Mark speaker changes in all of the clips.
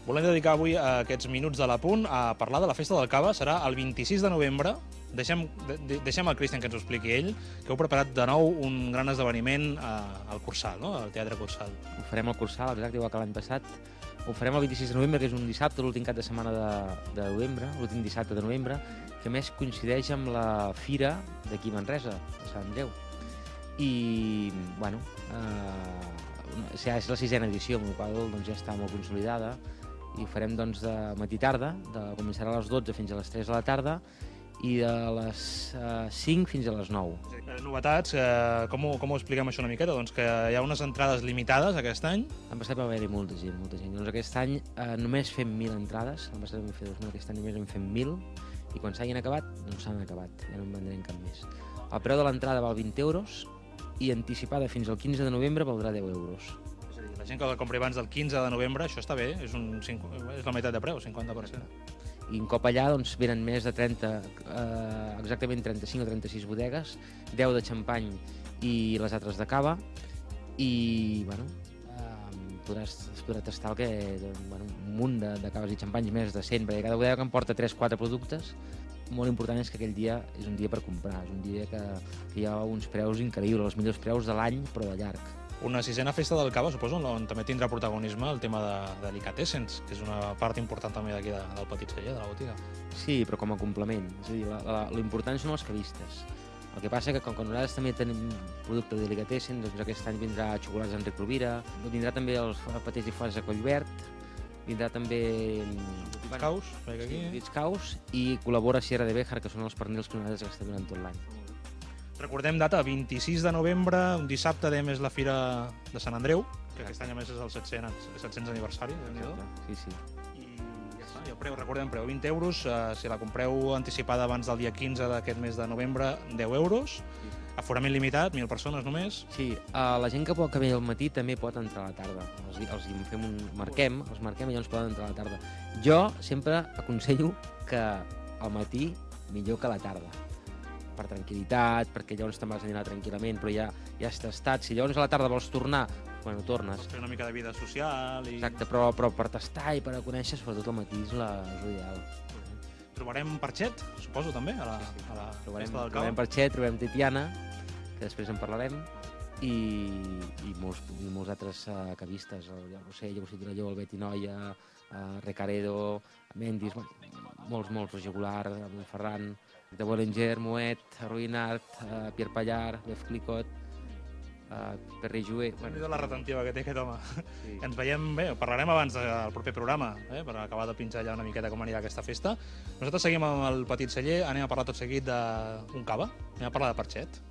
Speaker 1: Volem dedicar avui aquests minuts de l'Apunt a parlar de la Festa del Cava. Serà el 26 de novembre. Deixem al Cristian que ens ho expliqui ell, que heu preparat de nou un gran esdeveniment al Cursal, no? Al Teatre Cursal.
Speaker 2: Ho farem al Cursal, exacte igual que l'any passat. Ho farem el 26 de novembre, que és un dissabte, l'últim cap de setmana de novembre, l'últim dissabte de novembre, que a més coincideix amb la fira d'aquí a Manresa, de Sant Andreu. I, bueno, és la sisena edició, amb la qual cosa ja està molt consolidada, i ho farem doncs de matí-tarda, començarà a les 12 fins a les 3 de la tarda, i de les 5 fins a les 9.
Speaker 1: Novetats, com ho expliquem això una miqueta? Doncs que hi ha unes entrades limitades aquest any.
Speaker 2: L'any passat va haver-hi molta gent. Doncs aquest any només fem 1.000 entrades, l'any passat vam fer 2.000, aquest any només en fem 1.000, i quan s'hagin acabat, doncs s'han acabat, ja no en vendrem cap més. El preu de l'entrada val 20 euros, i anticipada fins al 15 de novembre valdrà 10 euros.
Speaker 1: És a dir, la gent que la compri abans del 15 de novembre, això està bé, és la meitat de preu, 50%.
Speaker 2: I un cop allà doncs, venen més de 30, exactament 35 o 36 bodegues, 10 de xampany i les altres de cava, i bueno, es podrà tastar un munt de caves i xampanys més de 100, perquè cada bodega em porta 3-4 productes. Molt important és que aquell dia és un dia per comprar, és un dia que hi ha uns preus increïbles, els millors preus de l'any, però de llarg.
Speaker 1: Una sisena festa del cava, suposo, on també tindrà protagonisme el tema de delicatessens, que és una part important també d'aquí del petit celler, de la botiga.
Speaker 2: Sí, però com a complement. És a dir, l'important són els cavistes. El que passa que com que nosaltres també tenim producte de delicatessen, doncs aquest any vindrà xocolats Enric Rovira, vindrà també els patès i flors de Collverd, vindrà també Caus, i col·labora Sierra de Béjar, que són els pernils que nosaltres gastem durant tot l'any.
Speaker 1: Recordem data, 26 de novembre, un dissabte, és la Fira de Sant Andreu, que aquest any a més és el 700 aniversari.
Speaker 2: Sí.
Speaker 1: I ja està, i el preu, recordem, 20 euros, si la compreu anticipada abans del dia 15 d'aquest mes de novembre, 10 euros, aforament limitat, 1.000 persones només.
Speaker 2: Sí, la gent que ve al matí també pot entrar a la tarda. Els marquem i llavors poden entrar a la tarda. Jo sempre aconsello que al matí millor que a la tarda, per tranquil·litat, perquè llavors te'n vas a dinar tranquil·lament, però ja has tastat. Si llavors a la tarda vols tornar, bueno, tornes.
Speaker 1: Pots fer una mica de vida social.
Speaker 2: Exacte, però per tastar i per a conèixer, sobretot al matí és l'ideal.
Speaker 1: Trobarem parxet, suposo, també, a la Festa del Cava.
Speaker 2: Trobarem parxet, trobarem titiana, que després en parlarem, i molts altres cavistes, el Rossell, el Torelló, el Betinoia, Recaredo, Mendis, molts, Regular, Ferran, de Bollinger, Moet, Ruinart, Pierre Pallar, Bef Clicot, Perry Jouet...
Speaker 1: Déu-n'hi-do la retentiva que té aquest home.
Speaker 2: Sí.
Speaker 1: Ens veiem bé, parlarem abans del proper programa, per acabar de pinxar allà una miqueta com anirà aquesta festa. Nosaltres seguim amb el Petit Celler, anem a parlar tot seguit d'un cava, anem a parlar de parxet.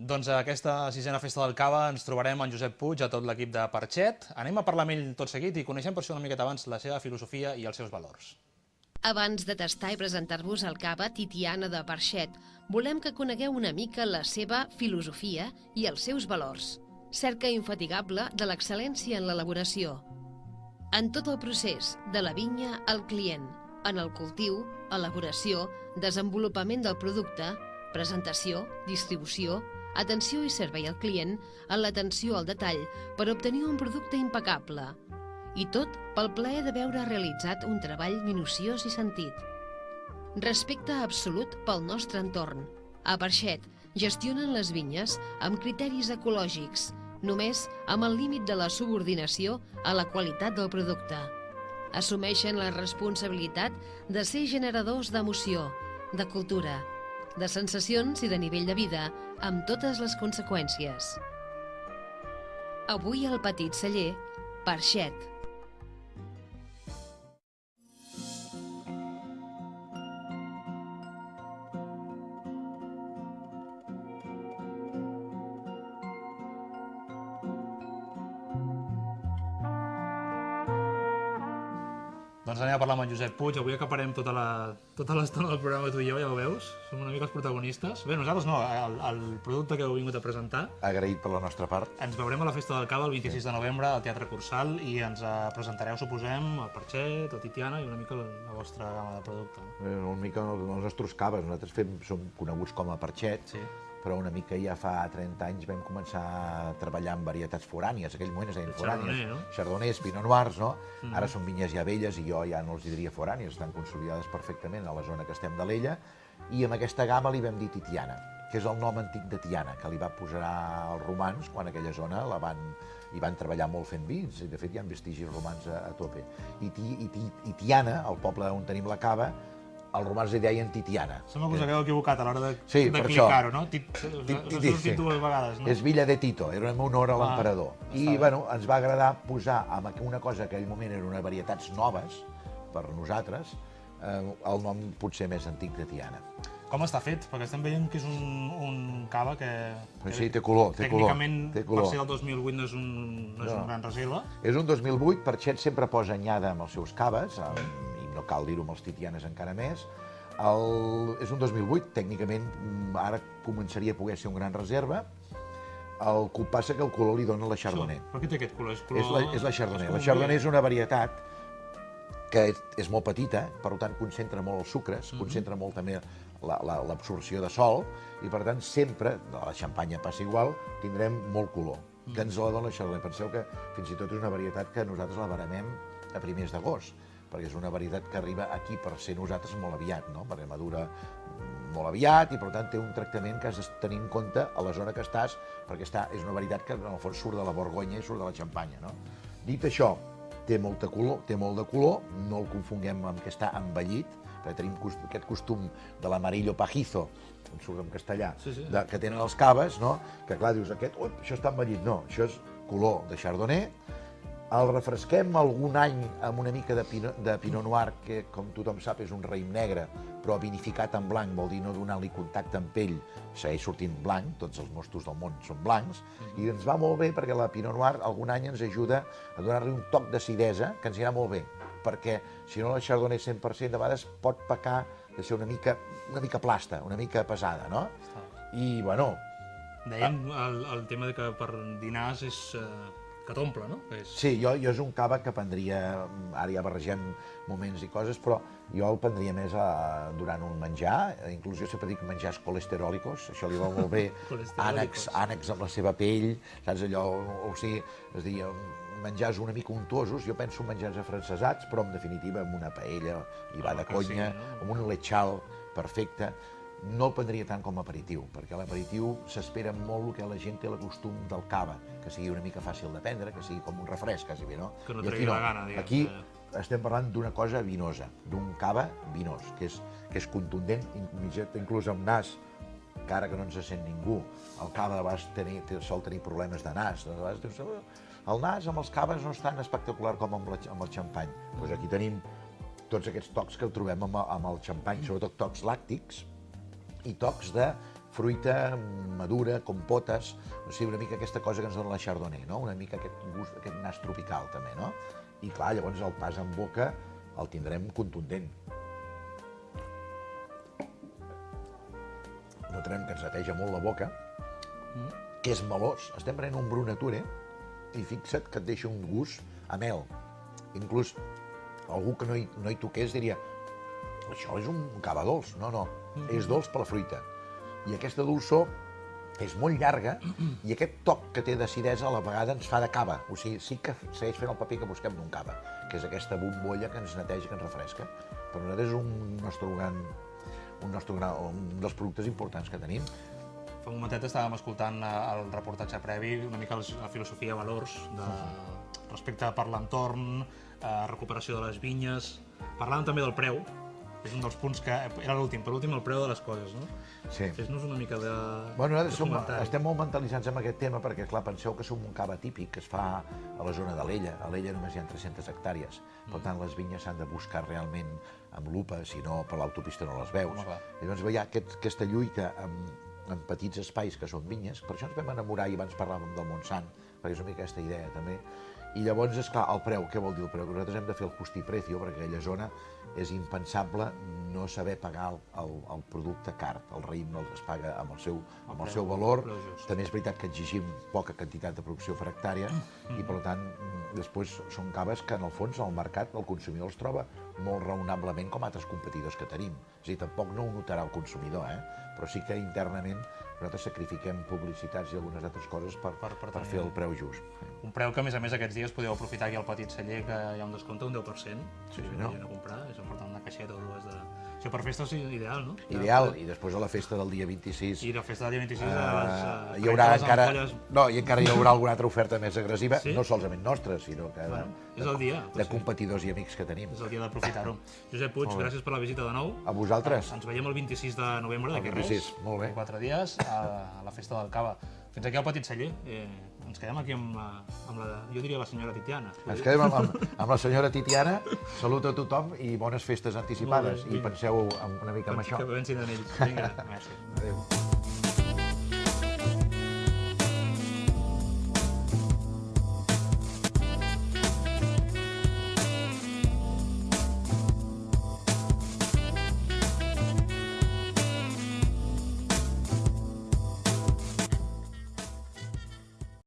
Speaker 1: Doncs a aquesta sisena festa del cava ens trobarem en Josep Puig, a tot l'equip de Parxet. Anem a parlar amb ell tot seguit i coneixem per això una miqueta abans la seva filosofia i els seus valors.
Speaker 3: Abans de tastar i presentar-vos el cava Titiana de Parxet, volem que conegueu una mica la seva filosofia i els seus valors. Cerca infatigable de l'excel·lència en l'elaboració. En tot el procés, de la vinya al client, en el cultiu, elaboració, desenvolupament del producte, presentació, distribució, atenció i servei al client, en l'atenció al detall, per obtenir un producte impecable. I tot pel plaer de veure realitzat un treball minuciós i sentit. Respecte absolut pel nostre entorn. A Parxet gestionen les vinyes amb criteris ecològics, només amb el límit de la subordinació a la qualitat del producte. Assumeixen la responsabilitat de ser generadors d'emoció, de cultura, de sensacions i de nivell de vida, amb totes les conseqüències. Avui al Petit Celler, Parxet.
Speaker 1: Doncs anem a parlar amb en Josep Puig. Avui acaparem tota l'estona del programa tu i jo, ja ho veus. Som una mica els protagonistes. Bé, nosaltres no, el producte que heu vingut a presentar.
Speaker 4: Agraït per la nostra part.
Speaker 1: Ens veurem a la Festa del Cava el 26 de novembre al Teatre Cursal i ens presentareu, suposem, el Parxet, el Titiana i una mica la vostra gamma de producte.
Speaker 4: Una mica els nostres caves. Nosaltres som coneguts com a Parxet, però una mica ja fa 30 anys vam començar a treballar amb varietats forànies, en aquell moment es deien forànies, chardonnays, pinot noirs, no? Ara són vinyes ja velles i jo ja no els diria forànies, estan consolidades perfectament a la zona que estem d'Alella, i amb aquesta gamma li vam dir Titiana, que és el nom antic de Tiana, que li va posar els romans quan aquella zona hi van treballar molt fent vins, i de fet hi ha vestigis romans a tope. I Tiana, el poble on tenim la cava, els romans li deien Titiana.
Speaker 1: Sembla que us hagueu equivocat a l'hora de clicar-ho, no? Us dit dues vegades, no?
Speaker 4: És Villa de Tito, era en honor a l'emperador. I bueno, ens va agradar posar amb una cosa que en aquell moment eren varietats noves per nosaltres, el nom potser més antic de Tiana.
Speaker 1: Com està fet? Perquè estem veient que és un cava que...
Speaker 4: Sí, té color, té color.
Speaker 1: Tècnicament, per ser del 2008 no és una gran reserva.
Speaker 4: És un 2008, Parxet sempre posa anyada amb els seus caves, no cal dir-ho amb els Titianes encara més. És un 2008, tècnicament ara començaria a poder ser un gran reserva. El que passa que el color li dona la Chardonnay.
Speaker 1: Per què té aquest color?
Speaker 4: És la Chardonnay. La Chardonnay és una varietat que és molt petita, per tant concentra molt els sucres, concentra molt també l'absorció de sol, i per tant sempre, a la xampanya passa igual, tindrem molt color, que ens la dona la Chardonnay. Penseu que fins i tot és una varietat que nosaltres la baremem a primers d'agost, perquè és una varietat que arriba aquí per ser nosaltres molt aviat, no? Perquè madura molt aviat i per tant té un tractament que has de tenir en compte a la zona que estàs, perquè és una varietat que en el fons surt de la Borgonya i surt de la Xampanya, no? Dit això, té molt de color, no el confonguem amb que està envellit, perquè tenim aquest costum de l'amarillo pajizo, em surt en castellà, que tenen els caves, no? Que clar, dius, això està envellit. No, això és color de Chardonnay. El refresquem algun any amb una mica de Pinot Noir, que, com tothom sap, és un raïm negre, però vinificat en blanc, vol dir no donar-li contacte amb pell, segueix sortint blanc, tots els mostos del món són blancs, i ens va molt bé perquè la Pinot Noir algun any ens ajuda a donar-li un toc d'acidesa que ens irà molt bé, perquè si no la Chardonnay 100% de vegades pot pecar de ser una mica plasta, una mica pesada, no? I, bueno...
Speaker 1: Dèiem el tema de que per dinars és... que t'omple, no?
Speaker 4: Sí, jo és un cava que prendria, ara ja barregem moments i coses, però jo el prendria més durant un menjar, inclús jo sempre dic menjars colesteròlicos, això li va molt bé, ànecs amb la seva pell, saps allò, o sigui, es deia, menjars una mica untuosos, jo penso en menjars afrancesats, però en definitiva amb una paella, i va de conya, amb un lechal perfecte. No el prendria tant com a aperitiu, perquè a l'aperitiu s'espera molt el que la gent té el costum del cava, que sigui una mica fàcil de prendre, que sigui com un refresc, quasi bé, no?
Speaker 1: Que no tregui la gana, diguem.
Speaker 4: Aquí estem parlant d'una cosa vinosa, d'un cava vinós, que és contundent, inclús amb nas, que ara que no ens sent ningú, el cava sol tenir problemes de nas. El nas amb els caves no és tan espectacular com amb el xampany. Doncs aquí tenim tots aquests tocs que trobem amb el xampany, sobretot tocs làctics, i tocs de fruita madura, compotes, o sigui, una mica aquesta cosa que ens dona la Chardonnay, no? Una mica aquest gust, aquest nas tropical, també, no? I clar, llavors el pas en boca el tindrem contundent. Notarem que ens neteja molt la boca, que és melós. Estem prenent un Brunature i fixa't que et deixa un gust a mel. Inclús algú que no hi toqués diria això és un cava dolç. No, és dolç per la fruita. I aquesta dolçor és molt llarga i aquest toc que té d'acidesa a la vegada ens fa de cava. O sigui, sí que segueix fent el paper que busquem d'un cava, que és aquesta bombolla que ens neteja, que ens refresca. Per nosaltres és un dels productes importants que tenim.
Speaker 1: Fa un momentet estàvem escoltant el reportatge previ, una mica la filosofia de valors, respecte per l'entorn, recuperació de les vinyes. Parlàvem també del preu, és un dels punts que era l'últim, per últim el preu de les coses, no?
Speaker 4: Sí.
Speaker 1: Fes-nos una mica de...
Speaker 4: Bueno, nosaltres estem molt mentalitzats amb aquest tema perquè, clar, penseu que som un cava típic que es fa a la zona d'Alella. A Alella només hi ha 300 hectàrees. Per tant, les vinyes s'han de buscar realment amb lupa, si no per l'autopista no les veus. Llavors hi ha aquesta lluita amb petits espais que són vinyes. Per això ens vam enamorar i abans parlàvem del Montsant, perquè és una mica aquesta idea també. I llavors, esclar, el preu, què vol dir el preu? Nosaltres hem de fer el cost-i-precio, perquè aquella zona és impensable no saber pagar el producte car. El raïm no es paga amb el seu valor. També és veritat que exigim poca quantitat de producció per hectàrea i, per tant, després són caves que, en el fons, al mercat el consumidor els troba molt raonablement com altres competidors que tenim. És a dir, tampoc no ho notarà el consumidor, però sí que internament nosaltres sacrifiquem publicitats i algunes altres coses per fer el preu just.
Speaker 1: Un preu que, a més, aquests dies podeu aprofitar aquí al Petit Celler, que hi ha un descompte, un 10%.
Speaker 4: Sí, senyor.
Speaker 1: Si a comprar, és important una caixeta o dues de... Això per festes és ideal, no?
Speaker 4: Ideal, i després a la festa del dia 26...
Speaker 1: I la festa del dia 26
Speaker 4: hi haurà encara... No, i encara hi haurà alguna altra oferta més agressiva, no solament nostra, sinó que
Speaker 1: és el dia,
Speaker 4: de competidors i amics que tenim.
Speaker 1: És el dia d'aprofitar-ho. Josep Puig, gràcies per la visita de nou.
Speaker 4: A vosaltres.
Speaker 1: Ens veiem el 26 de novembre, d'aquí res.
Speaker 4: Molt bé.
Speaker 1: 4 dies, a la festa del Cava. Fins aquí al Petit Celler. Ens quedem aquí amb la, jo diria la senyora Titiana.
Speaker 4: Ens quedem amb la senyora Titiana. Salut a tothom i bones festes anticipades. I penseu una mica en això.
Speaker 1: Que pensin en ells. Vinga, gràcies.
Speaker 4: Adéu.